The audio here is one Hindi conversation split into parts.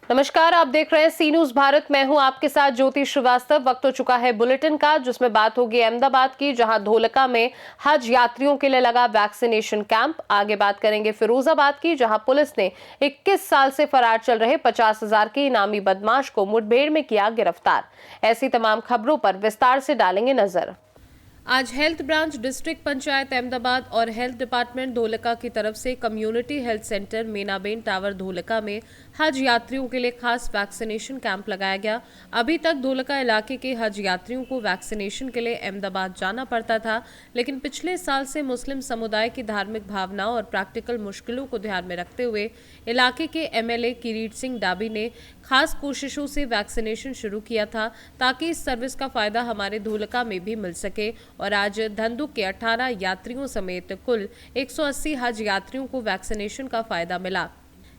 नमस्कार, आप देख रहे हैं सी न्यूज भारत। मैं हूं आपके साथ ज्योति श्रीवास्तव। वक्त हो चुका है बुलेटिन का, जिसमें बात होगी अहमदाबाद की, जहां धोलका में हज यात्रियों के लिए लगा वैक्सीनेशन कैंप। आगे बात करेंगे फिरोजाबाद की, जहां पुलिस ने 21 साल से फरार चल रहे 50,000 के इनामी बदमाश को मुठभेड़ में किया गिरफ्तार। ऐसी तमाम खबरों पर विस्तार से डालेंगे नजर। आज health branch district panchayat Ahmedabad और हेल्थ डिपार्टमेंट धोलका की तरफ से community health centre Meenaben tower Dholka में हज यात्रियों के लिए खास वैक्सीनेशन कैंप लगाया गया। अभी तक धोलका इलाके के हज यात्रियों को वैक्सीनेशन के लिए अहमदाबाद जाना पड़ता था, लेकिन पिछले साल से मुस्लिम समुदाय की धार्मिक भावनाओं और प्रैक्टिकल मुश्किलों को ध्यान में रखते हुए इलाके के एमएलए किरीट सिंह डाबी ने खास कोशिशों से वैक्सीनेशन शुरू किया था, ताकि इस सर्विस का फायदा हमारे धोलका में भी मिल सके। और आज धंधुक के 18 यात्रियों समेत कुल 180 हज यात्रियों को वैक्सीनेशन का फायदा मिला।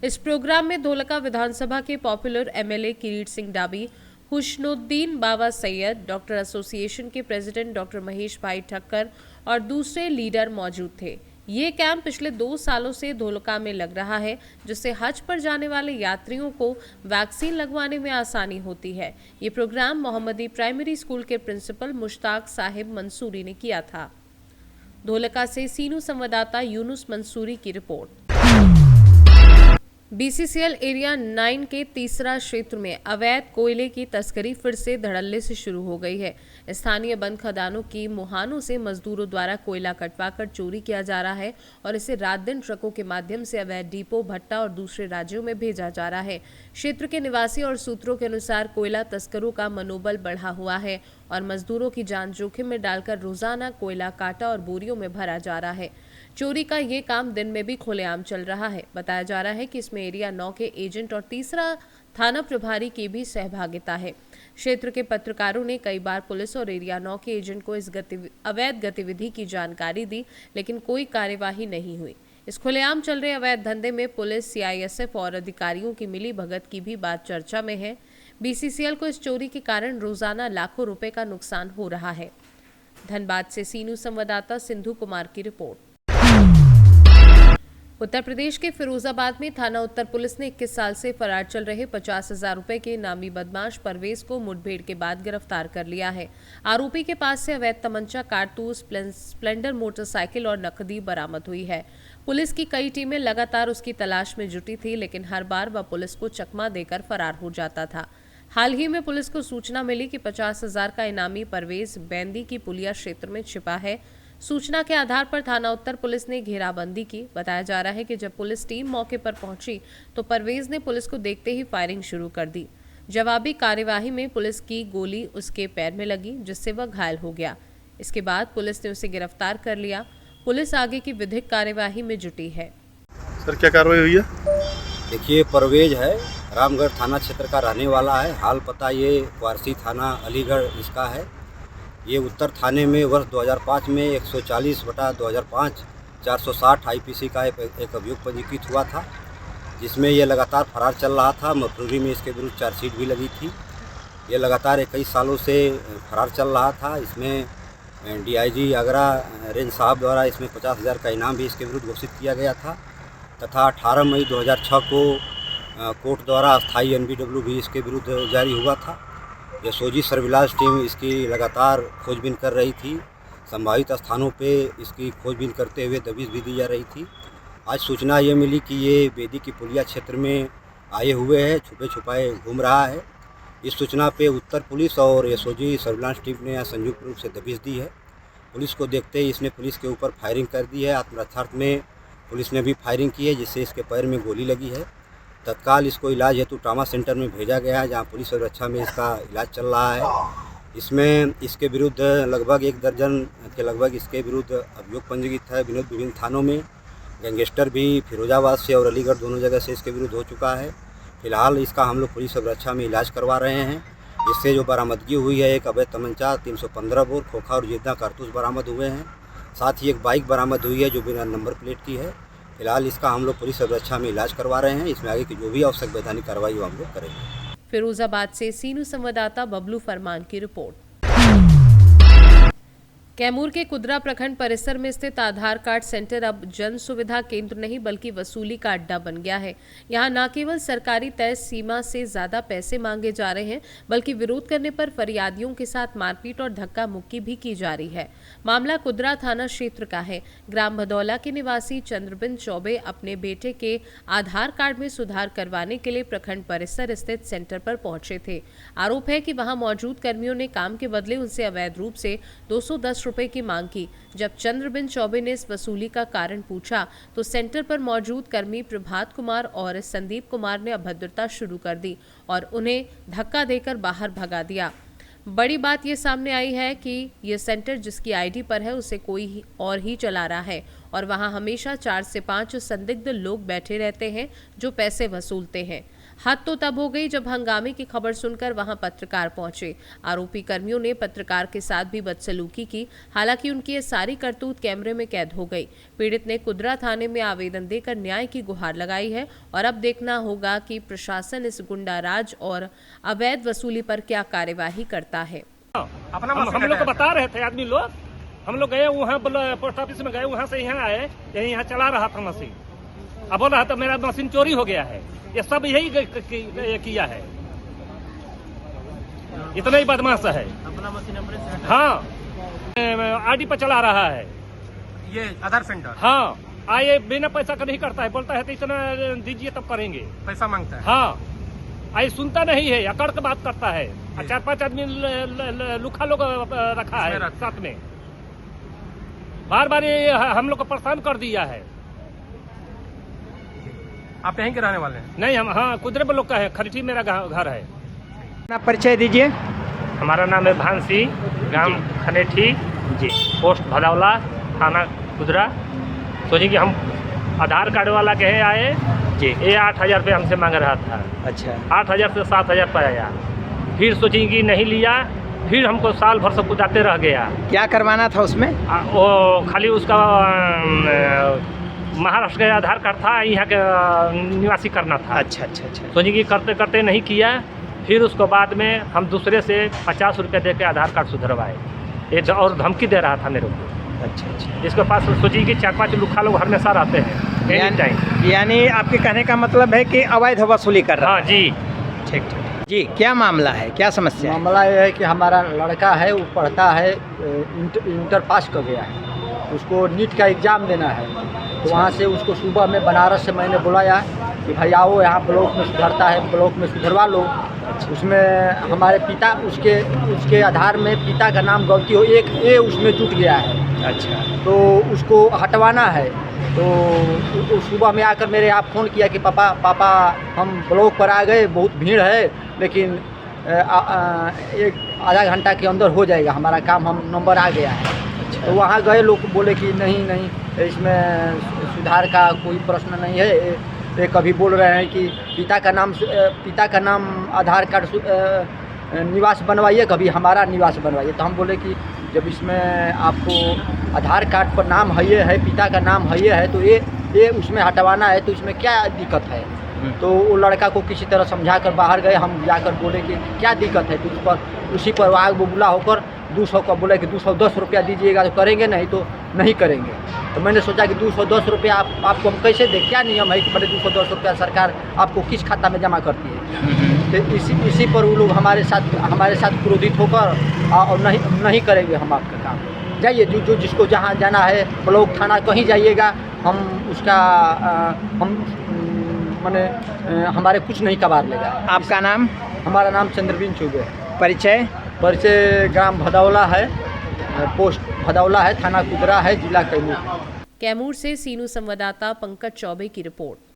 इस प्रोग्राम में धोलका विधानसभा के पॉपुलर एमएलए किरीट सिंह डाबी, हुस्नुद्दीन बाबा सैयद, डॉक्टर एसोसिएशन के प्रेसिडेंट डॉक्टर महेश भाई ठक्कर और दूसरे लीडर मौजूद थे। ये कैंप पिछले 2 सालों से धोलका में लग रहा है, जिससे हज पर जाने वाले यात्रियों को वैक्सीन लगवाने में आसानी होती है। ये प्रोग्राम मोहम्मदी प्राइमरी स्कूल के प्रिंसिपल मुश्ताक साहिब मंसूरी ने किया था। धोलका से सीनू संवाददाता यूनुस मंसूरी की रिपोर्ट। बीसीसीएल एरिया 9 के तीसरा क्षेत्र में अवैध कोयले की तस्करी फिर से धड़ल्ले से शुरू हो गई है। स्थानीय बंद खदानों की मुहानों से मजदूरों द्वारा कोयला कटवाकर चोरी किया जा रहा है और इसे रात दिन ट्रकों के माध्यम से अवैध डिपो, भट्टा और दूसरे राज्यों में भेजा जा रहा है। क्षेत्र के निवासी और सूत्रों के अनुसार कोयला तस्करों का मनोबल बढ़ा हुआ है और मजदूरों की जान जोखिम में डालकर रोजाना कोयला काटा और बोरियों में भरा जा रहा है। चोरी का ये काम दिन में भी खुलेआम चल रहा है। बताया जा रहा है कि इसमें एरिया 9 के एजेंट और तीसरा थाना प्रभारी की भी सहभागिता है। क्षेत्र के पत्रकारों ने कई बार पुलिस और एरिया 9 के एजेंट को इस अवैध गतिविधि की जानकारी दी, लेकिन कोई कार्यवाही नहीं हुई। इस खुलेआम चल रहे अवैध धंधे में पुलिस, सीआईएसएफ और अधिकारियों की मिली भगत की भी बात चर्चा में है। बीसीसीएल को इस चोरी के कारण रोजाना लाखों रुपए का नुकसान हो रहा है। धनबाद से सीनू संवाददाता सिंधु कुमार की रिपोर्ट। उत्तर प्रदेश के फिरोजाबाद में थाना उत्तर पुलिस ने 21 साल से फरार चल रहे 50,000 रुपए के नामी बदमाश परवेज को मुठभेड़ के बाद गिरफ्तार कर लिया है। आरोपी के पास से अवैध तमंचा, कारतूस, स्प्लेंडर मोटरसाइकिल और नकदी बरामद हुई है। पुलिस की कई टीमें लगातार उसकी तलाश में जुटी थी, लेकिन हर बार वह पुलिस को चकमा देकर फरार हो जाता था। हाल ही में पुलिस को सूचना मिली कि 50,000 का इनामी परवेज बैंदी की पुलिया क्षेत्र में छिपा है। सूचना के आधार पर थाना उत्तर पुलिस ने घेराबंदी की। बताया जा रहा है कि जब पुलिस टीम मौके पर पहुंची तो परवेज ने पुलिस को देखते ही फायरिंग शुरू कर दी। जवाबी कार्यवाही में पुलिस की गोली उसके पैर में लगी, जिससे वह घायल हो गया। इसके बाद पुलिस ने उसे गिरफ्तार कर लिया। पुलिस आगे की विधिक कार्यवाही में जुटी है। सर, क्या कार्रवाई हुई है? देखिए, परवेज है, रामगढ़ थाना क्षेत्र का रहने वाला है। हाल पता ये वारसी थाना अलीगढ़ इसका है। ये उत्तर थाने में वर्ष 2005 में 140/2005 460 आईपीसी का एक अभियोग पंजीकृत हुआ था, जिसमें ये लगातार फरार चल रहा था। मफरूरी में इसके विरुद्ध चार्जशीट भी लगी थी। ये लगातार 21 सालों से फरार चल रहा था। इसमें डीआईजी आगरा रेंज साहब द्वारा इसमें 50,000 का इनाम भी इसके विरुद्ध घोषित किया गया था तथा 18 मई 2006 को कोर्ट द्वारा अस्थायी एनबीडब्ल्यू भी इसके विरुद्ध जारी हुआ था। एसओजी सर्विलांस टीम इसकी लगातार खोजबीन कर रही थी। संभावित स्थानों पे इसकी खोजबीन करते हुए दबिश भी दी जा रही थी। आज सूचना ये मिली कि ये बेदी की पुलिया क्षेत्र में आए हुए हैं, छुपे छुपाए घूम रहा है। इस सूचना पे उत्तर पुलिस और एसओजी सर्विलांस टीम ने संयुक्त रूप से दबिश दी है। पुलिस को देखते ही इसने पुलिस के ऊपर फायरिंग कर दी है। आत्मरक्षार्थ में पुलिस ने भी फायरिंग की है, जिससे इसके पैर में गोली लगी है। तत्काल इसको इलाज हेतु ट्रामा सेंटर में भेजा गया है, जहां पुलिस सुरक्षा में इसका इलाज चल रहा है। इसमें इसके विरुद्ध लगभग 1 दर्जन के लगभग इसके विरुद्ध अभियोग पंजीकृत है विभिन्न थानों में। गैंगस्टर भी फिरोजाबाद से और अलीगढ़ दोनों जगह से इसके विरुद्ध हो चुका है। फिलहाल इसका हम लोग पुलिस सुरक्षा में इलाज करवा रहे हैं। इससे जो बरामदगी हुई है, एक अवैध तमंचा, 315 बोर खोखा और जिद्दा कारतूस बरामद हुए हैं। साथ ही एक बाइक बरामद हुई है जो बिना नंबर प्लेट की है। फिलहाल इसका हम लोग पुलिस सुरक्षा में इलाज करवा रहे हैं। इसमें आगे की जो भी आवश्यक वैधानिक कार्रवाई वो हम लोग करेंगे। फिरोजाबाद से सीनू संवाददाता बबलू फरमान की रिपोर्ट। कैमूर के कुदरा प्रखंड परिसर में स्थित आधार कार्ड सेंटर अब जन सुविधा केंद्र नहीं बल्कि वसूली का अड्डा बन गया है। यहां न केवल सरकारी तय सीमा से ज्यादा पैसे मांगे जा रहे हैं बल्कि विरोध करने पर फरियादियों के साथ मारपीट और धक्का मुक्की भी की जा रही है। मामला कुदरा थाना क्षेत्र का है। ग्राम भदौला के निवासी चंद्रबिन चौबे अपने बेटे के आधार कार्ड में सुधार करवाने के लिए प्रखंड परिसर स्थित सेंटर पर पहुंचे थे। आरोप है कि वहां मौजूद कर्मियों ने काम के बदले उनसे अवैध रूप से 210 रुपए की मांग की। जब चंद्रबिन चौबे ने इस वसूली का कारण पूछा तो सेंटर पर मौजूद कर्मी प्रभात कुमार और संदीप कुमार ने अभद्रता शुरू कर दी और उन्हें धक्का देकर बाहर भगा दिया। बड़ी बात ये सामने आई है कि ये सेंटर जिसकी आईडी पर है उसे कोई और ही चला रहा है और वहां हमेशा 4 से 5 संदिग्ध लोग बैठे रहते हैं जो पैसे वसूलते हैं। हद तो तब हो गई जब हंगामे की खबर सुनकर वहां पत्रकार पहुंचे। आरोपी कर्मियों ने पत्रकार के साथ भी बदसलूकी की। हालांकि उनकी ये सारी करतूत कैमरे में कैद हो गई। पीड़ित ने कुदरा थाने में आवेदन देकर न्याय की गुहार लगाई है और अब देखना होगा कि प्रशासन इस गुंडाराज और अवैध वसूली पर क्या कार्यवाही करता है। हम लोग को बता रहे थे आदमी लोग, हम लोग गए वहाँ पोस्ट ऑफिस में गए, वहाँ से यहाँ आए, यहाँ चला रहा था मशीन। अब बोल रहा था मेरा मशीन चोरी हो गया है। ये सब यही किया है, इतना ही बदमाश है। हाँ, आईडी पर चला रहा है ये आधार सेंटर। हाँ, आए बिना पैसा का नहीं करता है, बोलता है तो इतना दीजिए तब करेंगे, पैसा मांगता है। हाँ, आई सुनता नहीं है, अकड़ के बात करता है। 4-5 आदमी लुखा लोग रखा है साथ में, बार बार ये हम लोग को परेशान कर दिया है। आप यहीं के रहने वाले हैं? नहीं, हम हाँ कुदरे लोग का है, खरीठी मेरा घर है। अपना परिचय दीजिए। हमारा नाम है भानसी, ग्राम खनेठी जी, पोस्ट भदौला, थाना कुदरा। सोचिए कि हम आधार कार्ड वाला के आए जी, ये 8,000 रुपये हमसे मांग रहा था। अच्छा, 8,000 से 7,000 पर आया। फिर सोचिए कि नहीं लिया, फिर हमको साल भर सब कुदाते रह गया। क्या करवाना था उसमें? वो खाली उसका महाराष्ट्र का आधार कार्ड था, यहाँ के निवासी करना था। अच्छा अच्छा अच्छा। सोचिए कि करते करते नहीं किया। फिर उसको बाद में हम दूसरे से 50 रुपये दे के आधार कार्ड सुधरवाए। ये और धमकी दे रहा था मेरे को। अच्छा अच्छा। इसके पास सोचिए कि 4-5 लुखा लोग हमेशा रहते हैं एनी टाइम। यानी आपके कहने का मतलब है कि अवैध वसूली कर रहा है? हाँ जी। ठीक ठीक जी। क्या मामला है, क्या समस्या है? मामला यह है कि हमारा लड़का है, वो पढ़ता है, इंटर पास कर गया है, उसको नीट का एग्ज़ाम देना है। तो वहाँ से उसको सुबह में बनारस से मैंने बुलाया कि भाई आओ यहाँ ब्लॉक में सुधरता है, ब्लॉक में सुधरवा लो। उसमें हमारे पिता उसके आधार में पिता का नाम गलती हो, एक ए उसमें जुट गया है। अच्छा, तो उसको हटवाना है। तो सुबह में आकर मेरे आप फ़ोन किया कि पापा हम ब्लॉक पर आ गए, बहुत भीड़ है, लेकिन एक आधा घंटा के अंदर हो जाएगा हमारा काम, हम नंबर आ गया है। तो वहाँ गए, लोग बोले कि नहीं इसमें सुधार का कोई प्रश्न नहीं है। ये कभी बोल रहे हैं कि पिता का नाम आधार कार्ड निवास बनवाइए, कभी हमारा निवास बनवाइए। तो हम बोले कि जब इसमें आपको आधार कार्ड पर नाम है पिता का नाम है, तो ये उसमें हटवाना है, तो इसमें क्या दिक्कत है? तो वो लड़का को किसी तरह समझा कर बाहर गए। हम जाकर बोले कि क्या दिक्कत है, तो उसी पर आग बबूला होकर 200 का बोले कि 210 रुपया दीजिएगा तो करेंगे, नहीं तो नहीं करेंगे। तो मैंने सोचा कि 210 रुपया आपको हम कैसे दें, क्या नियम है कि बड़े 210 रुपया सरकार आपको किस खाता में जमा करती है? तो इसी पर वो लोग हमारे साथ क्रोधित होकर और नहीं करेंगे हम आपका काम। जाइए, जो जिसको जहाँ जाना है, ब्लॉक थाना कहीं जाइएगा, हम उसका माने हमारे कुछ नहीं कबार लेगा। आपका नाम? हमारा नाम चंद्रबिन चौबे है। परिचय? परिचय ग्राम भदौला है, पोस्ट भदौला है, थाना कुदरा है, जिला कैमूर। कैमूर से सीनू संवाददाता पंकज चौबे की रिपोर्ट।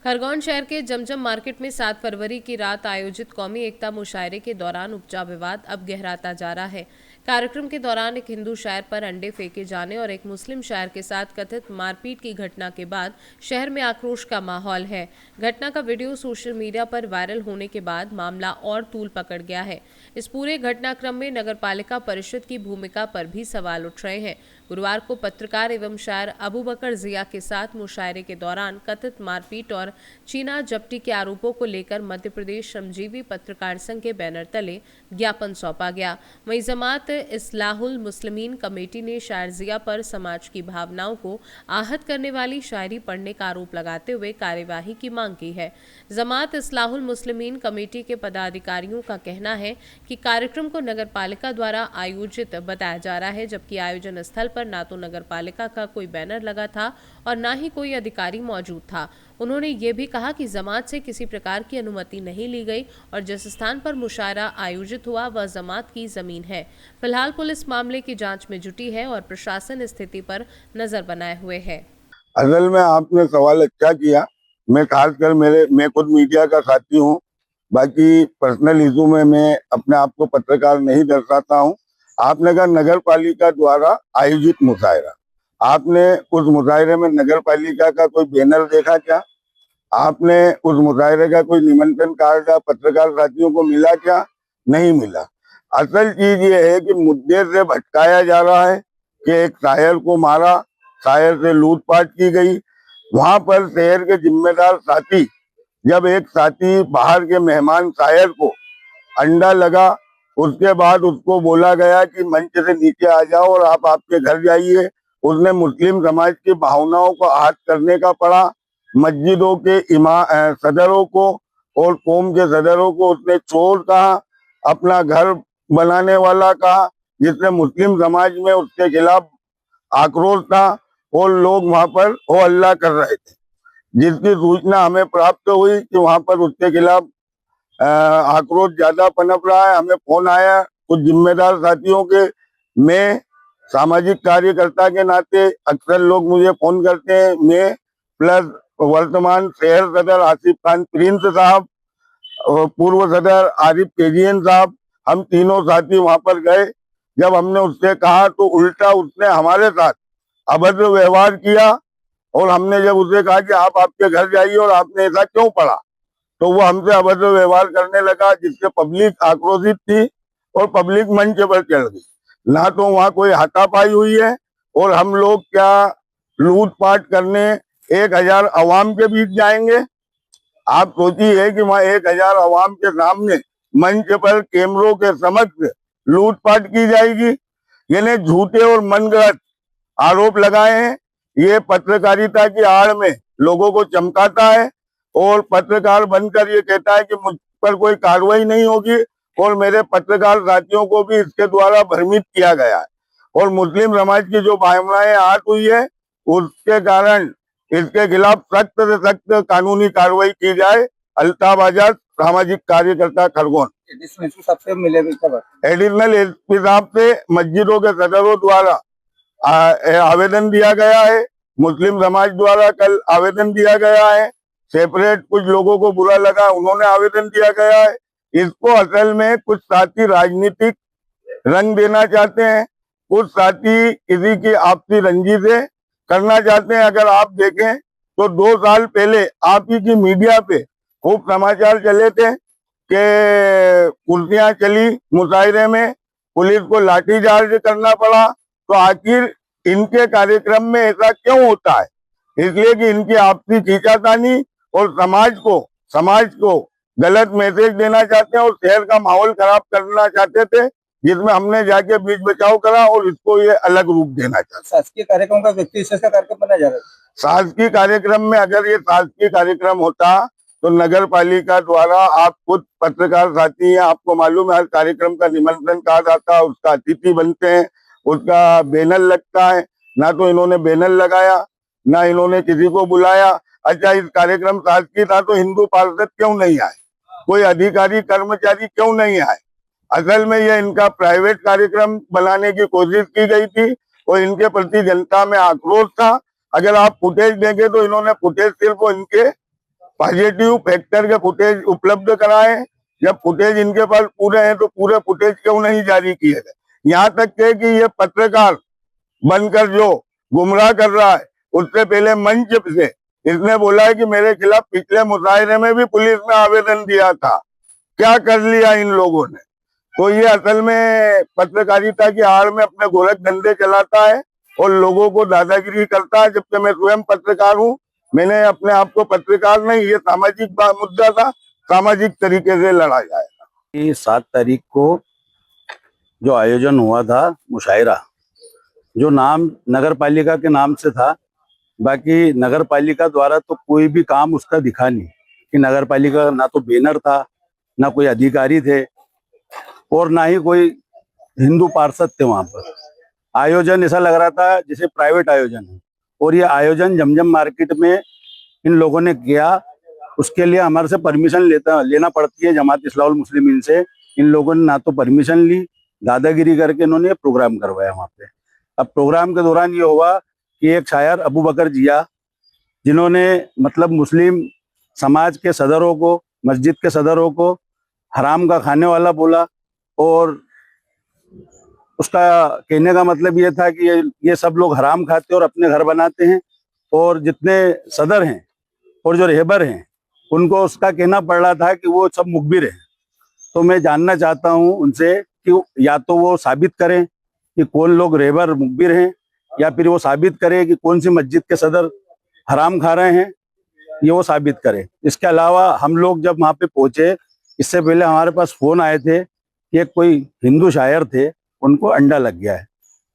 खरगोन शहर के जमजम मार्केट में 7 फरवरी की रात आयोजित कौमी एकता मुशायरे के दौरान उपजा विवाद अब गहराता जा रहा है। कार्यक्रम के दौरान एक हिंदू शायर पर अंडे फेंके जाने और एक मुस्लिम शायर के साथ कथित मारपीट की घटना के बाद शहर में आक्रोश का माहौल है। घटना का वीडियो सोशल मीडिया पर वायरल होने के बाद मामला और तूल पकड़ गया है। इस पूरे घटनाक्रम में नगरपालिका परिषद की भूमिका पर भी सवाल उठ रहे हैं। गुरुवार को पत्रकार एवं शायर अबू बकर जिया के साथ मुशायरे के दौरान कथित मारपीट और चीना जब्ती के आरोपों को लेकर मध्य प्रदेश श्रमजीवी पत्रकार संघ के बैनर तले ज्ञापन सौंपा गया। वहीं जमात इस्लाहुल मुस्लिमीन कमेटी ने शारजिया पर समाज की भावनाओं को आहत करने वाली शायरी पढ़ने का आरोप लगाते हुए कार्यवाही की मांग की है। जमात इस्लाहुल मुस्लिमीन कमेटी के पदाधिकारियों का कहना है कि कार्यक्रम को नगरपालिका द्वारा आयोजित बताया जा रहा है, जबकि आयोजन स्थल पर ना तो नगरपालिका का कोई बैनर लगा था और ना ही कोई अधिकारी मौजूद था। उन्होंने ये भी कहा कि जमात से किसी प्रकार की अनुमति नहीं ली गई और जिस स्थान पर मुशायरा आयोजित हुआ वह जमात की जमीन है। फिलहाल पुलिस मामले की जांच में जुटी है और प्रशासन स्थिति पर नजर बनाए हुए है। असल में आपने सवाल अच्छा किया। मैं खासकर मैं खुद मीडिया का साथी हूँ। बाकी पर्सनल इशू में मैं अपने आप को पत्रकार नहीं दर्शाता हूँ। आपने कहा नगर पालिका द्वारा आयोजित मुशायरा, आपने उस मुशायरे में नगर पालिका का कोई बैनर देखा क्या? आपने उस मुशायरे का कोई निमंत्रण कार्ड पत्रकार साथियों को मिला क्या? नहीं मिला। असल चीज ये है कि मुद्दे से भटकाया जा रहा है कि एक शायर को मारा, शायर से लूटपाट की गई। वहां पर शहर के जिम्मेदार साथी, जब एक साथी बाहर के मेहमान शायर को अंडा लगा, उसके बाद उसको बोला गया कि मंच से नीचे आ जाओ और आप आपके घर जाइए, उसने मुस्लिम समाज की भावनाओं को आहत करने का पड़ा। मस्जिदों के सदरों को और कौम के सदरों को उसने चोर कहा, अपना घर बनाने वाला कहा, जिससे मुस्लिम समाज में उसके खिलाफ आक्रोश था और लोग वहां पर हो हल्ला कर रहे थे। जिसकी सूचना हमें प्राप्त हुई कि वहां पर उसके खिलाफ आक्रोश ज्यादा पनप रहा है। हमें फोन आया कुछ जिम्मेदार साथियों के। मैं सामाजिक कार्यकर्ता के नाते अक्सर लोग मुझे फोन करते हैं। मैं प्लस वर्तमान शहर सदर आसिफ खान प्रिंस साहब और पूर्व सदर आरिफ केजियन साहब, हम तीनों साथी वहां पर गए। जब हमने उससे कहा तो उल्टा उसने हमारे साथ अभद्र व्यवहार किया और हमने जब उसे कहा कि आप आपके घर जाइए और आपने ऐसा क्यों पढ़ा, तो वो हमसे अभद्र व्यवहार करने लगा, जिससे पब्लिक आक्रोशित थी और पब्लिक मंच पर चढ़ गई। ना तो वहां कोई हाथापाई हुई है और हम लोग क्या लूटपाट करने 1000 अवाम के बीच जाएंगे? आप सोचिए कि वहां 1000 अवाम के सामने मंच पर कैमरों के समक्ष लूटपाट की जाएगी। यानी झूठे और मनगढ़ंत आरोप लगाए हैं। ये पत्रकारिता की आड़ में लोगों को चमकाता है और पत्रकार बनकर ये कहता है कि मुझ पर कोई कार्रवाई नहीं होगी, और मेरे पत्रकार साथियों को भी इसके द्वारा भ्रमित किया गया है। और मुस्लिम समाज की जो भावनाएं आहत हुई है, उसके कारण इसके खिलाफ सख्त से सख्त कानूनी कार्रवाई की जाए। अल्ताफ आजाद, सामाजिक कार्यकर्ता, खरगोन। एडिशनल एसपी साहब से मस्जिदों के सदरों द्वारा आवेदन दिया गया है, मुस्लिम समाज द्वारा कल आवेदन दिया गया है, सेपरेट कुछ लोगों को बुरा लगा उन्होंने आवेदन दिया गया है। इसको असल में कुछ साथी राजनीतिक रंग देना चाहते हैं, कुछ साथी किसी की आपसी रंजी से करना चाहते हैं। अगर आप देखें तो 2 साल पहले आप ही की मीडिया पे खूब समाचार चले थे कि कुर्सियां चली मुशायरे में, पुलिस को लाठीचार्ज करना पड़ा। तो आखिर इनके कार्यक्रम में ऐसा क्यों होता है? इसलिए कि इनकी आपसी खींचातानी और समाज को गलत मैसेज देना चाहते हैं और शहर का माहौल खराब करना चाहते थे, जिसमें हमने जाके बीच बचाव करा और इसको ये अलग रूप देना चाहते। शासकीय कार्यक्रम का व्यक्ति विशेष का कार्यक्रम बनाया जा रहा है। शासकीय कार्यक्रम में अगर ये शासकीय कार्यक्रम होता तो नगर पालिका द्वारा, आप खुद पत्रकार साथी हैं, आपको मालूम है हर कार्यक्रम का निमंत्रण कार्ड आता है, उसका अतिथि बनते हैं, उसका बैनर लगता है। ना तो इन्होंने बैनर लगाया, ना इन्होंने किसी को बुलाया। अच्छा, इस कार्यक्रम शासकीय था तो हिंदू पार्षद क्यों नहीं आए, कोई अधिकारी कर्मचारी क्यों नहीं आए? असल में ये इनका प्राइवेट कार्यक्रम बनाने की कोशिश की गई थी और इनके प्रति जनता में आक्रोश था। अगर आप फुटेज देंगे तो इन्होंने फुटेज सिर्फ इनके पॉजिटिव फैक्टर के फुटेज उपलब्ध कराए। जब फुटेज इनके पास पूरे हैं तो पूरे फुटेज क्यों नहीं जारी किए गए? यहाँ तक कि ये पत्रकार बनकर जो गुमराह कर रहा है, उससे पहले मंच से इसने बोला है कि मेरे खिलाफ पिछले मुशायरे में भी पुलिस ने आवेदन दिया था। क्या कर लिया इन लोगों ने? तो ये असल में पत्रकारिता की आड़ में अपने गोरख धंधे चलाता है और लोगों को दादागिरी करता है। जबकि मैं स्वयं पत्रकार हूँ, मैंने अपने आप को पत्रकार नहीं, ये सामाजिक मुद्दा था, सामाजिक तरीके से लड़ा जाएगा। 7 तारीख को जो आयोजन हुआ था मुशायरा, जो नाम नगर पालिका के नाम से था, बाकी नगर पालिका द्वारा तो कोई भी काम उसका दिखा नहीं कि नगर पालिका का ना तो बैनर था, ना कोई अधिकारी थे और ना ही कोई हिंदू पार्षद थे वहां पर। आयोजन ऐसा लग रहा था जैसे प्राइवेट आयोजन है। और ये आयोजन जमजम मार्केट में इन लोगों ने किया, उसके लिए हमारे से परमिशन लेना पड़ती है जमात इस्लाहुल मुस्लिमीन से। इन लोगों ने ना तो परमिशन ली, दादागिरी करके इन्होंने प्रोग्राम करवाया वहां पे। अब प्रोग्राम के दौरान ये हुआ कि एक शायर अबू बकर जिया, जिन्होंने मतलब मुस्लिम समाज के सदरों को, मस्जिद के सदरों को हराम का खाने वाला बोला। और उसका कहने का मतलब ये था कि ये सब लोग हराम खाते और अपने घर बनाते हैं, और जितने सदर हैं और जो रहबर हैं उनको उसका कहना पड़ रहा था कि वो सब मुखबिर हैं। तो मैं जानना चाहता हूं उनसे कि या तो वो साबित करें कि कौन लोग रहबर मुखबिर हैं, या फिर वो साबित करें कि कौन सी मस्जिद के सदर हराम खा रहे हैं, ये वो साबित करें। इसके अलावा हम लोग जब वहाँ पे पहुंचे, इससे पहले हमारे पास फोन आए थे कि कोई हिंदू शायर थे, उनको अंडा लग गया है।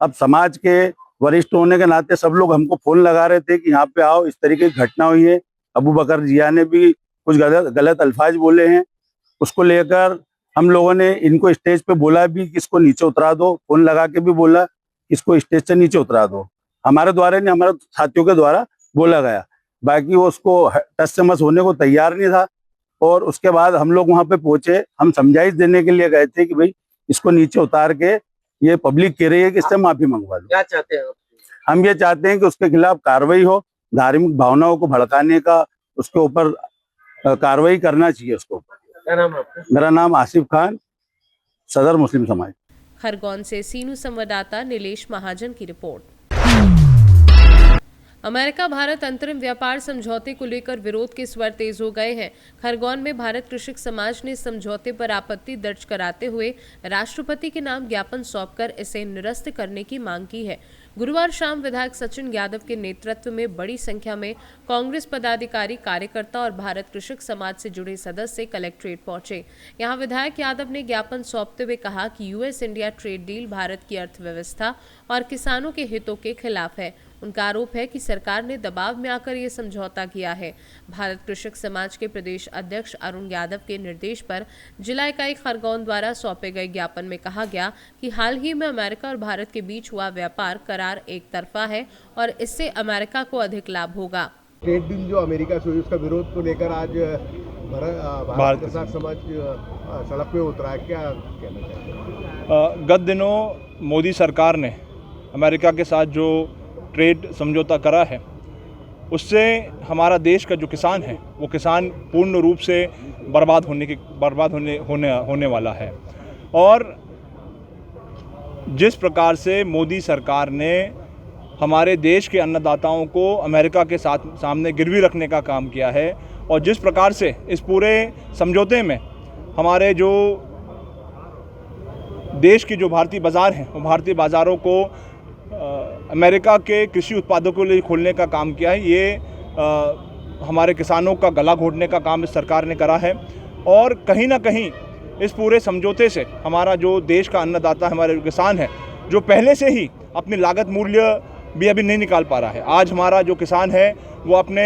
अब समाज के वरिष्ठ होने के नाते सब लोग हमको फोन लगा रहे थे कि यहाँ पे आओ, इस तरीके की घटना हुई है। अबू बकर जिया ने भी कुछ गलत अल्फाज बोले हैं, उसको लेकर हम लोगों ने इनको स्टेज पे बोला भी कि इसको नीचे उतरा दो, फोन लगा के भी बोला कि इसको स्टेज से नीचे उतरा दो। हमारे द्वारा नहीं, हमारे साथियों के द्वारा बोला गया, बाकी वो उसको टस से मस होने को तैयार नहीं था। और उसके बाद हम लोग वहां पे पहुंचे, हम समझाइश देने के लिए गए थे कि भाई इसको नीचे उतार के, ये पब्लिक कह रही है कि इससे माफी मंगवा दो। क्या चाहते हैं? हम ये चाहते हैं कि उसके खिलाफ कार्रवाई हो, धार्मिक भावनाओं को भड़काने का उसके ऊपर कार्रवाई करना चाहिए उसको। क्या नाम है आपका? मेरा नाम आसिफ खान, सदर मुस्लिम समाज। खरगोन से सीनू संवाददाता नीलेश महाजन की रिपोर्ट। अमेरिका भारत अंतरिम व्यापार समझौते को लेकर विरोध के स्वर तेज हो गए हैं। खरगोन में भारत कृषक समाज ने समझौते पर आपत्ति दर्ज कराते हुए राष्ट्रपति के नाम ज्ञापन सौंपकर इसे निरस्त करने की मांग की है। गुरुवार शाम विधायक सचिन यादव के नेतृत्व में बड़ी संख्या में कांग्रेस पदाधिकारी, कार्यकर्ता और भारत कृषक समाज से जुड़े सदस्य कलेक्ट्रेट पहुंचे। यहां विधायक यादव ने ज्ञापन सौंपते हुए कहा कि US India trade deal Bharat की अर्थव्यवस्था और किसानों के हितों के खिलाफ है। उनका आरोप है कि सरकार ने दबाव में आकर ये समझौता किया है। भारत कृषक समाज के प्रदेश अध्यक्ष अरुण यादव के निर्देश पर जिला इकाई खरगोन द्वारा सौंपे गए ज्ञापन में कहा गया कि हाल ही में अमेरिका और भारत के बीच हुआ व्यापार करार एक तरफा है और इससे अमेरिका को अधिक लाभ होगा। ट्रेड डील जो अमेरिका से हुई उसका विरोध को लेकर आज भारत कृषक समाज सड़क पे उतरा है, क्या कहना चाहिए? गत दिनों मोदी सरकार ने अमेरिका के साथ जो ट्रेड समझौता करा है, उससे हमारा देश का जो किसान है वो किसान पूर्ण रूप से बर्बाद होने वाला है। और जिस प्रकार से मोदी सरकार ने हमारे देश के अन्नदाताओं को अमेरिका के सामने गिरवी रखने का काम किया है, और जिस प्रकार से इस पूरे समझौते में हमारे जो देश की जो भारतीय बाज़ार हैं, वो भारतीय बाज़ारों को अमेरिका के कृषि उत्पादों के लिए खोलने का काम किया है, ये हमारे किसानों का गला घोटने का काम इस सरकार ने करा है। और कहीं ना कहीं इस पूरे समझौते से हमारा जो देश का अन्नदाता, हमारे किसान है, जो पहले से ही अपनी लागत मूल्य भी अभी नहीं निकाल पा रहा है। आज हमारा जो किसान है वो अपने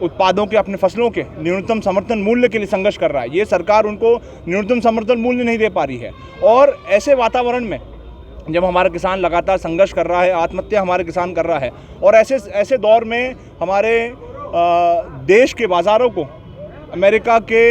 उत्पादों के, अपने फसलों के न्यूनतम समर्थन मूल्य के लिए संघर्ष कर रहा है। ये सरकार उनको न्यूनतम समर्थन मूल्य नहीं दे पा रही है। और ऐसे वातावरण में जब हमारा किसान लगातार संघर्ष कर रहा है, आत्महत्या हमारे किसान कर रहा है, और ऐसे दौर में हमारे देश के बाज़ारों को अमेरिका के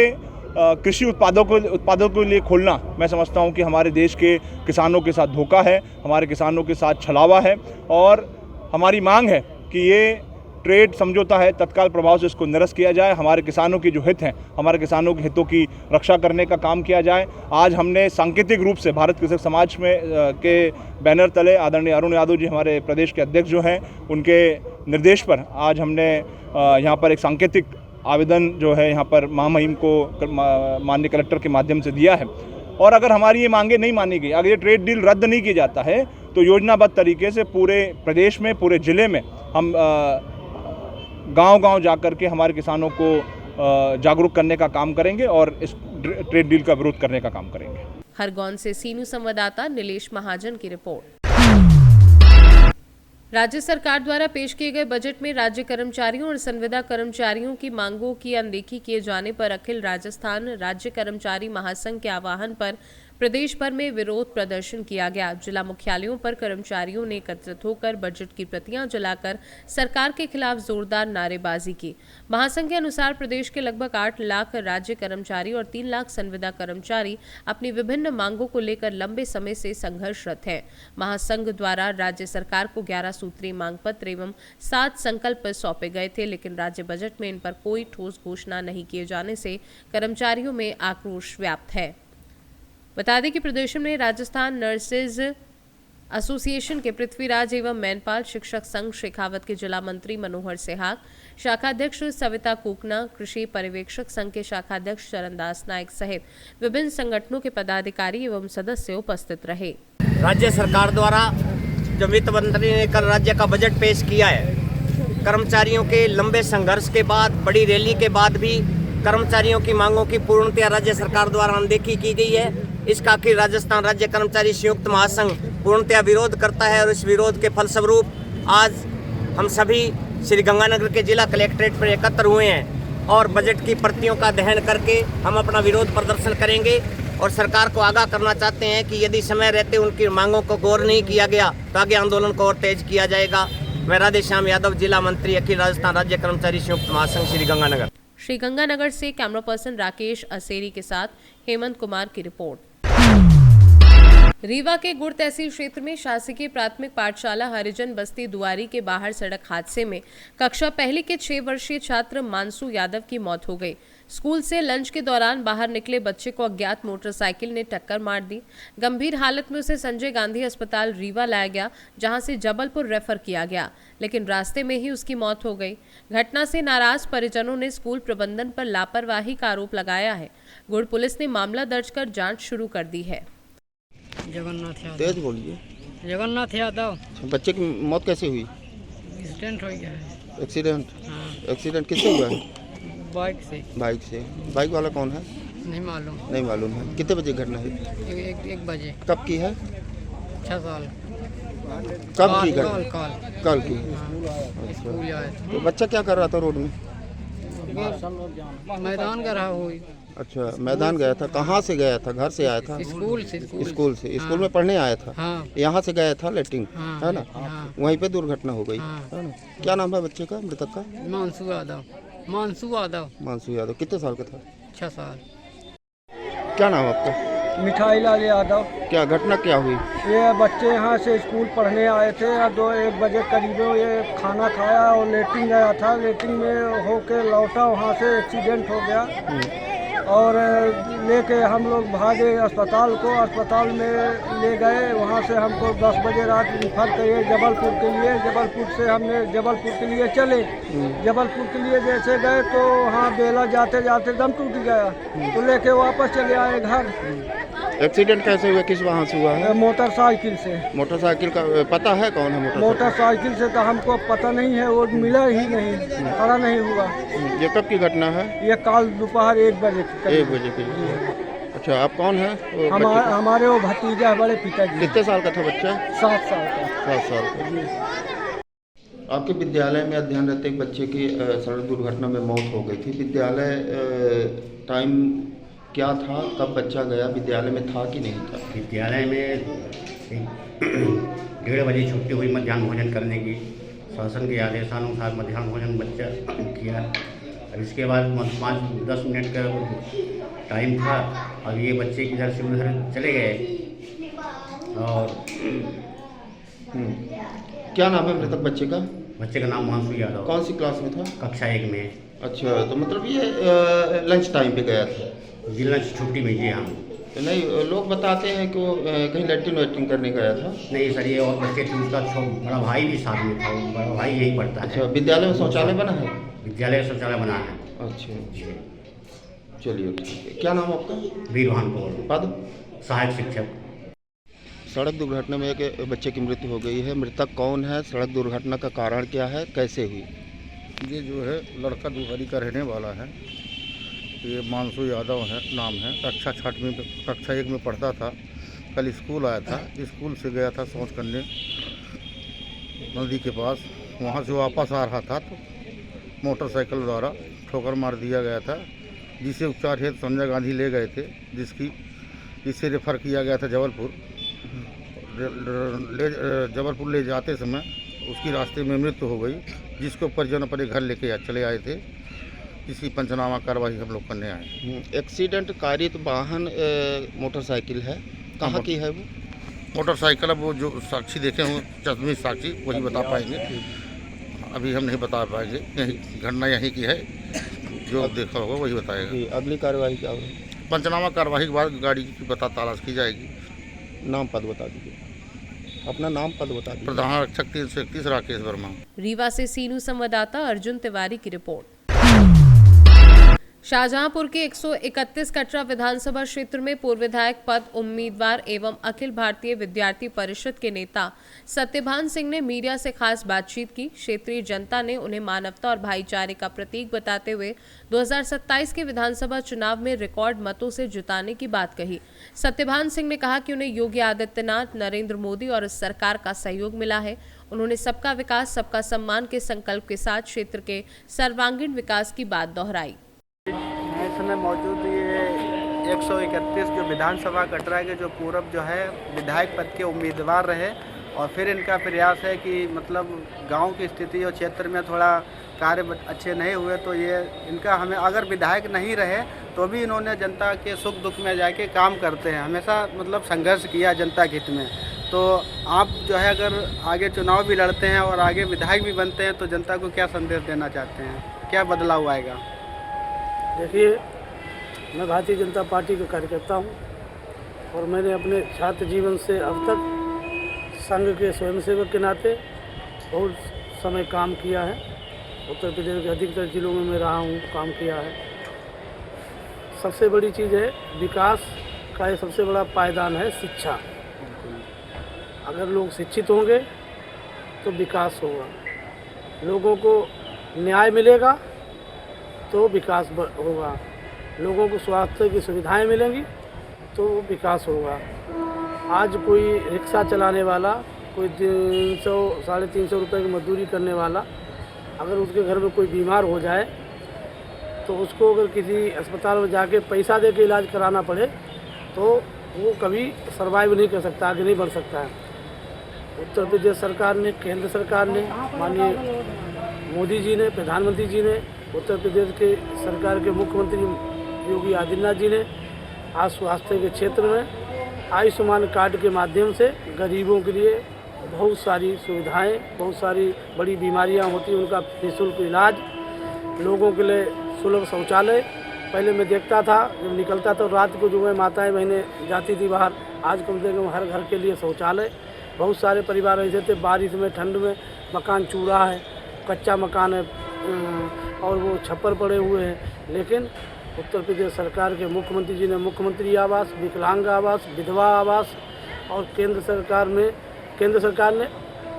कृषि उत्पादों के लिए खोलना, मैं समझता हूं कि हमारे देश के किसानों के साथ धोखा है, हमारे किसानों के साथ छलावा है। और हमारी मांग है कि ये ट्रेड समझौता है, तत्काल प्रभाव से इसको निरस्त किया जाए। हमारे किसानों के जो हित हैं, हमारे किसानों के हितों की रक्षा करने का काम किया जाए। आज हमने सांकेतिक रूप से भारत कृषक समाज में के बैनर तले आदरणीय अरुण यादव जी, हमारे प्रदेश के अध्यक्ष जो हैं, उनके निर्देश पर आज हमने यहाँ पर एक सांकेतिक आवेदन जो है यहाँ पर महामहिम को माननीय कलेक्टर के माध्यम से दिया है। और अगर हमारी ये मांगे नहीं मानी गई, अगर ये ट्रेड डील रद्द नहीं किया जाता है, तो योजनाबद्ध तरीके से पूरे प्रदेश में, पूरे ज़िले में हम गांव-गांव जाकर के हमारे किसानों को जागरूक करने का काम करेंगे और इस ट्रेड डील का विरोध करने का काम करेंगे। खरगोन से सीनू संवाददाता नीलेश महाजन की रिपोर्ट। राज्य सरकार द्वारा पेश किए गए बजट में राज्य कर्मचारियों और संविदा कर्मचारियों की मांगों की अनदेखी किए जाने पर अखिल राजस्थान राज्य कर्मचारी महासंघ के आह्वान पर प्रदेश भर में विरोध प्रदर्शन किया गया। जिला मुख्यालयों पर कर्मचारियों ने एकत्रित होकर बजट की प्रतियां जलाकर सरकार के खिलाफ जोरदार नारेबाजी की। महासंघ के अनुसार प्रदेश के लगभग 8 लाख राज्य कर्मचारी और 3 लाख संविदा कर्मचारी अपनी विभिन्न मांगों को लेकर लंबे समय से संघर्षरत हैं। महासंघ द्वारा राज्य सरकार को 11 सूत्रीय मांग पत्र एवं 7 संकल्प सौंपे गए थे, लेकिन राज्य बजट में इन पर कोई ठोस घोषणा नहीं किए जाने से कर्मचारियों में आक्रोश व्याप्त है। बता दें कि प्रदर्शन में राजस्थान नर्सेज एसोसिएशन के पृथ्वीराज एवं मैनपाल शिक्षक संघ शेखावत के जिला मंत्री मनोहर सेहाग, शाखाध्यक्ष सविता कुकना, कृषि पर्यवेक्षक संघ के शाखाध्यक्ष चरणदास नायक सहित विभिन्न संगठनों के पदाधिकारी एवं सदस्य उपस्थित रहे। राज्य सरकार द्वारा जो वित्त मंत्री ने कल राज्य का बजट पेश किया है, कर्मचारियों के लंबे संघर्ष के बाद, बड़ी रैली के बाद भी कर्मचारियों की मांगों की पूर्णतया राज्य सरकार द्वारा अनदेखी की गई है। इसका अखिल राजस्थान राज्य कर्मचारी संयुक्त महासंघ पूर्णतया विरोध करता है और इस विरोध के फलस्वरूप आज हम सभी श्री गंगानगर के जिला कलेक्ट्रेट पर एकत्र हुए हैं और बजट की प्रतियों का दहन करके हम अपना विरोध प्रदर्शन करेंगे और सरकार को आगाह करना चाहते हैं कि यदि समय रहते उनकी मांगों को गौर नहीं किया गया तो आगे आंदोलन को और तेज किया जाएगा। मैं राधेश्याम यादव, जिला मंत्री अखिल राजस्थान राज्य कर्मचारी संयुक्त महासंघ श्री गंगानगर। श्री गंगानगर से कैमरा पर्सन राकेश असेरी के साथ हेमंत कुमार की रिपोर्ट। रीवा के गुड़ तहसील क्षेत्र में शासकीय प्राथमिक पाठशाला हरिजन बस्ती दुआरी के बाहर सड़क हादसे में कक्षा पहली के 6 वर्षीय छात्र मानसू यादव की मौत हो गई। स्कूल से लंच के दौरान बाहर निकले बच्चे को अज्ञात मोटरसाइकिल ने टक्कर मार दी। गंभीर हालत में उसे संजय गांधी अस्पताल रीवा लाया गया, जहां से जबलपुर रेफर किया गया, लेकिन रास्ते में ही उसकी मौत हो गई। घटना से नाराज परिजनों ने स्कूल प्रबंधन पर लापरवाही का आरोप लगाया है। गुड़ पुलिस ने मामला दर्ज कर जांच शुरू कर दी है। जगन्नाथ यादव। तेज बोलिए। जगन्नाथ यादव। बच्चे की मौत कैसे हुई? एक्सीडेंट हो गया है। एक्सीडेंट? हाँ। एक्सीडेंट किससे हुआ है? बाइक से। बाइक से। बाइक वाला कौन है? नहीं मालूम। नहीं मालूम है। कितने बजे घटना है? 1 बजे। कब की है? 6 साल। कब की घटना? कल की। स्कूल आए थे। तो बच्चा क्या कर रहा था रोड में? मैदान का रहा हुई। अच्छा, मैदान गया था। कहाँ से गया था? घर से आया था? स्कूल से। स्कूल से। स्कूल में पढ़ने आया था? हाँ। यहाँ से गया था लैट्रिन, है ना? हाँ। वहीं पे दुर्घटना हो गई, हाँ। है ना? क्या नाम है बच्चे का, मृतक का? मानसू यादव। मानसू यादव। मानसू यादव। कितने साल का था? 6 साल। क्या नाम आपका? मिठाई लाल यादव। क्या घटना क्या हुई? ये बच्चे यहाँ से स्कूल पढ़ने आए थे और 1 बजे करीब ये खाना खाया और लेटरिन गया था। लेटरिन में होके लौटा, वहाँ से एक्सीडेंट हो गया और लेके हम लोग भागे अस्पताल को। अस्पताल में ले गए, वहाँ से हमको 10 बजे रात रिफर किए जबलपुर के लिए। जबलपुर से हमने जबलपुर के लिए चले। जबलपुर के लिए जैसे गए तो वहाँ बेला जाते जाते दम टूट गया, तो लेके वापस चले आए घर। एक्सीडेंट कैसे हुआ? किस वाहन से हुआ है? मोटरसाइकिल से। मोटरसाइकिल का पता है कौन है? मोटरसाइकिल से तो हमको पता नहीं है, वो मिला ही नहीं, खड़ा नहीं हुआ। ये कब की घटना है? ये कल दोपहर 1 बजे की। 1 बजे की। अच्छा, आप कौन है? हमारे वो भतीजा, बड़े पिताजी। कितने साल का था बच्चा? 7 साल का। 7 साल का। आपके विद्यालय में अध्ययन रहते एक बच्चे की सड़क दुर्घटना में मौत हो गई थी। विद्यालय टाइम क्या था? कब बच्चा गया? विद्यालय में था कि नहीं था? विद्यालय में 1:30 बजे छुट्टी हुई मध्याह्न भोजन करने की। शासन के आदेशानुसार मध्याह्न भोजन बच्चा किया। और इसके बाद 5-10 मिनट का टाइम था और ये बच्चे इधर से उधर चले गए। और क्या नाम है मृतक बच्चे का? बच्चे का नाम मानसू यादव। कौन सी क्लास में था? कक्षा 1 में। अच्छा, तो मतलब ये लंच टाइम पे गया था? जी, लंच छुट्टी में। जी हाँ। तो नहीं, लोग बताते हैं कि वो कहीं लैट्रिन करने गया था। नहीं सर, ये और बच्चे थे, उसका बड़ा भाई भी साथ में था। बड़ा भाई यही पढ़ता है। अच्छा, विद्यालय में शौचालय बना है? विद्यालय में शौचालय बना है। अच्छा, चलिए ठीक है। क्या नाम आपका? वीरभान कौर। पद? सहायक शिक्षक। सड़क दुर्घटना में एक बच्चे की मृत्यु हो गई है। मृतक कौन है? सड़क दुर्घटना का कारण क्या है? कैसे हुई? ये जो है लड़का दुआरी का रहने वाला है। ये मानसू यादव है नाम है। कक्षा 1 में पढ़ता था। कल स्कूल आया था, स्कूल से गया था शौच करने नदी के पास। वहाँ से वापस आ रहा था तो मोटरसाइकिल द्वारा ठोकर मार दिया गया था, जिसे उपचार हेतु संजय गांधी ले गए थे, जिसे रेफर किया गया था जबलपुर। जबलपुर ले जाते समय उसकी रास्ते में मृत्यु हो गई, जिसको परिजन अपने घर लेके चले आए थे। इसकी पंचनामा कार्रवाई हम लोग करने आए। एक्सीडेंट कारित वाहन मोटरसाइकिल है, कहाँ की है वो मोटरसाइकिल? अब वो जो साक्षी देखे हों, चश्मी साक्षी, वही बता पाएंगे। अभी हम नहीं बता पाएंगे, यही घटना यहीं की है, जो देखा होगा वही बताएगा। अगली कार्रवाई क्या होगी? पंचनामा कार्रवाई के बाद गाड़ी की पता तलाश की जाएगी। नाम पद बता दीजिए, अपना नाम पद बता दीजिए। प्रधान रक्षक 331 राकेश वर्मा। रीवा से सीनू संवाददाता अर्जुन तिवारी की रिपोर्ट। शाहजहांपुर के 131 कटरा विधानसभा क्षेत्र में पूर्व विधायक पद उम्मीदवार एवं अखिल भारतीय विद्यार्थी परिषद के नेता सत्यभान सिंह ने मीडिया से खास बातचीत की। क्षेत्रीय जनता ने उन्हें मानवता और भाईचारे का प्रतीक बताते हुए 2027 के विधानसभा चुनाव में रिकॉर्ड मतों से जिताने की बात कही। सत्यभान सिंह ने कहा कि उन्हें योगी आदित्यनाथ, नरेंद्र मोदी और इस सरकार का सहयोग मिला है। उन्होंने सबका विकास, सबका सम्मान के संकल्प के साथ क्षेत्र के सर्वांगीण विकास की बात दोहराई। इस समय मौजूद ये 131 जो विधानसभा कटरा के जो पूर्व जो है विधायक पद के उम्मीदवार रहे, और फिर इनका प्रयास है कि मतलब गांव की स्थिति और क्षेत्र में थोड़ा कार्य अच्छे नहीं हुए, तो ये इनका हमें अगर विधायक नहीं रहे तो भी इन्होंने जनता के सुख दुख में जाके काम करते हैं, हमेशा मतलब संघर्ष किया जनता के हित में। तो आप जो है अगर आगे चुनाव भी लड़ते हैं और आगे विधायक भी बनते हैं तो जनता को क्या संदेश देना चाहते हैं, क्या बदलाव आएगा? देखिए, मैं भारतीय जनता पार्टी का कार्यकर्ता हूँ और मैंने अपने छात्र जीवन से अब तक संघ के स्वयंसेवक के नाते बहुत समय काम किया है। उत्तर प्रदेश के अधिकतर जिलों में मैं रहा हूँ, काम किया है। सबसे बड़ी चीज़ है विकास का, ये सबसे बड़ा पायदान है शिक्षा। अगर लोग शिक्षित होंगे तो विकास होगा, लोगों को न्याय मिलेगा तो विकास होगा, लोगों को स्वास्थ्य की सुविधाएं मिलेंगी तो विकास होगा। आज कोई रिक्शा चलाने वाला, कोई 300-350 रुपये की मजदूरी करने वाला, अगर उसके घर में कोई बीमार हो जाए तो उसको अगर किसी अस्पताल में जाके पैसा दे के इलाज कराना पड़े तो वो कभी सर्वाइव नहीं कर सकता, आगे नहीं बढ़ सकता है। उत्तर प्रदेश सरकार ने, केंद्र सरकार ने, माननीय मोदी जी ने, प्रधानमंत्री जी ने, उत्तर प्रदेश के सरकार के मुख्यमंत्री योगी आदित्यनाथ जी ने आज स्वास्थ्य के क्षेत्र में आयुष्मान कार्ड के माध्यम से गरीबों के लिए बहुत सारी सुविधाएं, बहुत सारी बड़ी बीमारियां होती हैं उनका निःशुल्क इलाज, लोगों के लिए सुलभ शौचालय। पहले मैं देखता था जब निकलता तो रात को जो है माताएं बहनें जाती थी बाहर, आज कम से कम हर घर के लिए शौचालय। बहुत सारे परिवार ऐसे थे बारिश में, ठंड में मकान चूरा है, कच्चा मकान है और वो छप्पर पड़े हुए हैं, लेकिन उत्तर प्रदेश सरकार के मुख्यमंत्री जी ने मुख्यमंत्री आवास, विकलांग आवास, विधवा आवास और केंद्र सरकार ने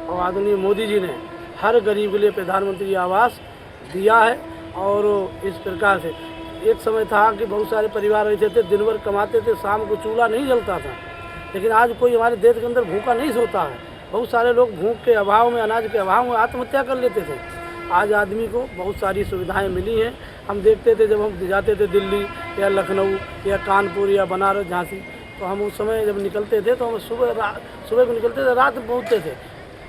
और आदरणीय मोदी जी ने हर गरीब के लिए प्रधानमंत्री आवास दिया है। और इस प्रकार से एक समय था कि बहुत सारे परिवार ऐसे थे दिन भर कमाते थे, शाम को चूल्हा नहीं जलता था, लेकिन आज कोई हमारे देश के अंदर भूखा नहीं सोता है। बहुत सारे लोग भूख के अभाव में, अनाज के अभाव में आत्महत्या कर लेते थे। आज आदमी को बहुत सारी सुविधाएं मिली हैं। हम देखते थे जब हम जाते थे दिल्ली या लखनऊ या कानपुर या बनारस, झांसी, तो हम उस समय जब निकलते थे तो हम सुबह को निकलते थे, रात में पहुँचते थे।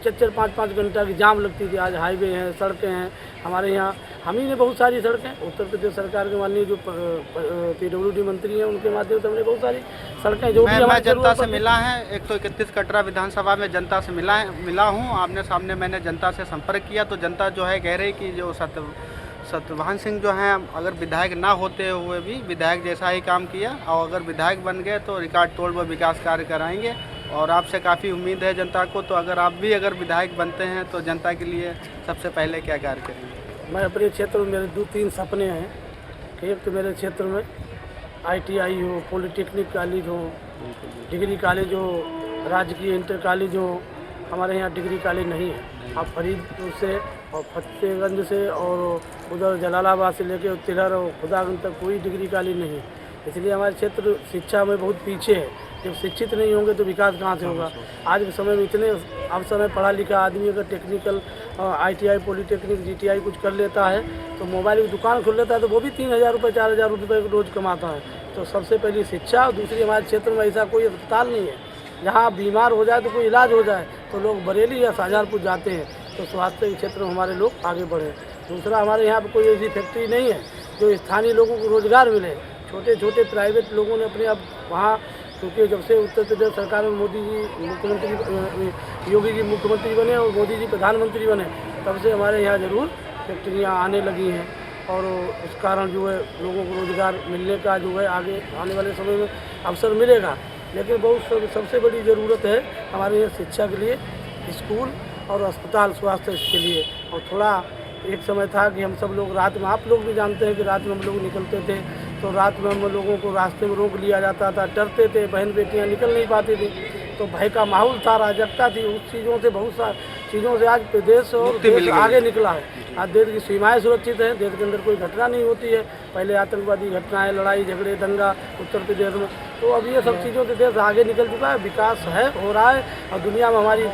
4-5 घंटा की जाम लगती थी। आज हाईवे हैं, सड़कें हैं हमारे यहाँ, हम ही ने बहुत सारी सड़कें, उत्तर प्रदेश सरकार के माननीय जो PWD मंत्री हैं उनके माध्यम से हमने बहुत सारी सड़कें जो मैं जनता से मिला है। 131 कटरा विधानसभा में जनता से मिला हूँ, आमने सामने मैंने जनता से संपर्क किया, तो जनता जो है कह रही कि जो सत्यभान सिंह जो हैं अगर विधायक ना होते हुए भी विधायक जैसा ही काम किया, और अगर विधायक बन गए तो रिकॉर्ड तोड़ वो विकास कार्य कराएंगे। और आपसे काफ़ी उम्मीद है जनता को, तो अगर विधायक बनते हैं तो जनता के लिए सबसे पहले क्या कार्य करेंगे? मैं अपने क्षेत्र में, मेरे 2-3 सपने हैं कि एक तो मेरे क्षेत्र में ITI हो, पॉलिटेक्निक कॉलेज हो, डिग्री कॉलेज हो, राजकीय इंटर कॉलेज हो, हमारे यहाँ डिग्री कॉलेज नहीं है। आप फरीदपुर से और फतेहगंज से और उधर जलालाबाद से लेके तिलहर और खुदागंज तक कोई डिग्री कॉलेज नहीं है। इसलिए हमारे क्षेत्र शिक्षा में बहुत पीछे है। जब शिक्षित नहीं होंगे तो विकास कहाँ से होगा। आज के समय में इतने अवसर में पढ़ा लिखा आदमी अगर टेक्निकल ITI पॉलिटेक्निक GTI कुछ कर लेता है तो मोबाइल की दुकान खोल लेता है तो वो भी 3,000 रुपये 4,000 रुपये रोज़ कमाता है। तो सबसे पहली शिक्षा और दूसरी हमारे क्षेत्र में ऐसा कोई अस्पताल नहीं है जहाँ बीमार हो जाए तो कोई इलाज हो जाए तो लोग बरेली या शाहजहाँपुर जाते हैं। तो स्वास्थ्य के क्षेत्र में हमारे लोग आगे बढ़े। दूसरा, हमारे यहाँ पर कोई ऐसी फैक्ट्री नहीं है जो स्थानीय लोगों को रोज़गार मिले। छोटे छोटे प्राइवेट लोगों ने अपने अब वहाँ, क्योंकि जब से उत्तर प्रदेश सरकार में मोदी जी मुख्यमंत्री, योगी जी मुख्यमंत्री बने और मोदी जी प्रधानमंत्री बने, तब से हमारे यहाँ ज़रूर फैक्ट्रियाँ आने लगी हैं और उस कारण जो है लोगों को रोज़गार मिलने का जो है आगे आने वाले समय में अवसर मिलेगा। लेकिन बहुत सबसे बड़ी ज़रूरत है हमारे यहाँ शिक्षा के लिए स्कूल और अस्पताल स्वास्थ्य के लिए। और थोड़ा एक समय था कि हम सब लोग रात में, आप लोग भी जानते हैं कि रात में हम लोग निकलते थे तो रात में हम लोगों को रास्ते में रोक लिया जाता था, डरते थे, बहन बेटियां निकल नहीं पाती थी तो भय का माहौल था, अराजकता थी। उस चीज़ों से, बहुत सारी चीज़ों से आज प्रदेश और देश आगे निकला है। आज देश की सीमाएँ सुरक्षित हैं, देश के अंदर कोई घटना नहीं होती है। पहले आतंकवादी घटनाएं, लड़ाई झगड़े, दंगा उत्तर प्रदेश में, तो अब ये सब चीज़ों से देश आगे निकल चुका है, विकास है, हो रहा है और दुनिया में हमारी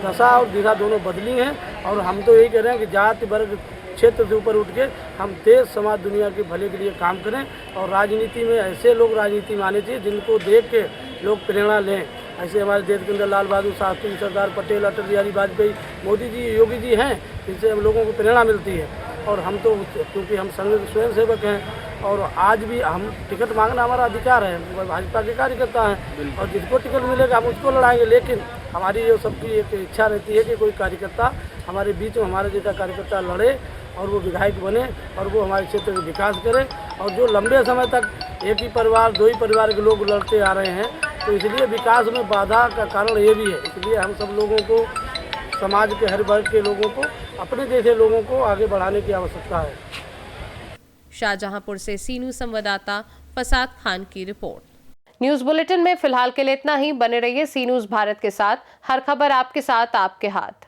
दशा और दिशा दोनों बदली हैं। और हम तो यही कह रहे हैं कि जाति वर्ग क्षेत्र से ऊपर उठ के हम देश समाज दुनिया के भले के लिए काम करें और राजनीति में ऐसे लोग राजनीति में आने चाहिए जिनको देख के लोग प्रेरणा लें। ऐसे हमारे देश के अंदर लाल बहादुर शास्त्री, सरदार पटेल, अटल बिहारी वाजपेयी, मोदी जी, योगी जी हैं, जिनसे हम लोगों को प्रेरणा मिलती है। और हम तो क्योंकि हम संघ के स्वयं सेवक हैं और आज भी हम टिकट मांगना हमारा अधिकार है, भाजपा के कार्यकर्ता हैं और जिसको टिकट मिलेगा हम उसको लड़ाएंगे। लेकिन हमारी जो सबकी एक इच्छा रहती है कि कोई कार्यकर्ता हमारे बीच में, हमारे जैसा कार्यकर्ता लड़े और वो विधायक बने और वो हमारे क्षेत्र का विकास करे। और जो लंबे समय तक एक ही परिवार, दो ही परिवार के लोग लड़ते आ रहे हैं तो इसलिए विकास में बाधा का कारण ये भी है। इसलिए हम सब लोगों को, समाज के हर वर्ग के लोगों को, अपने जैसे लोगों को आगे बढ़ाने की आवश्यकता है। शाहजहांपुर से सी न्यूज़ संवाददाता फसाद खान की रिपोर्ट। न्यूज़ बुलेटिन में फिलहाल के लिए इतना ही। बने रहिए सी न्यूज़ भारत के साथ। हर खबर आपके साथ, आपके हाथ।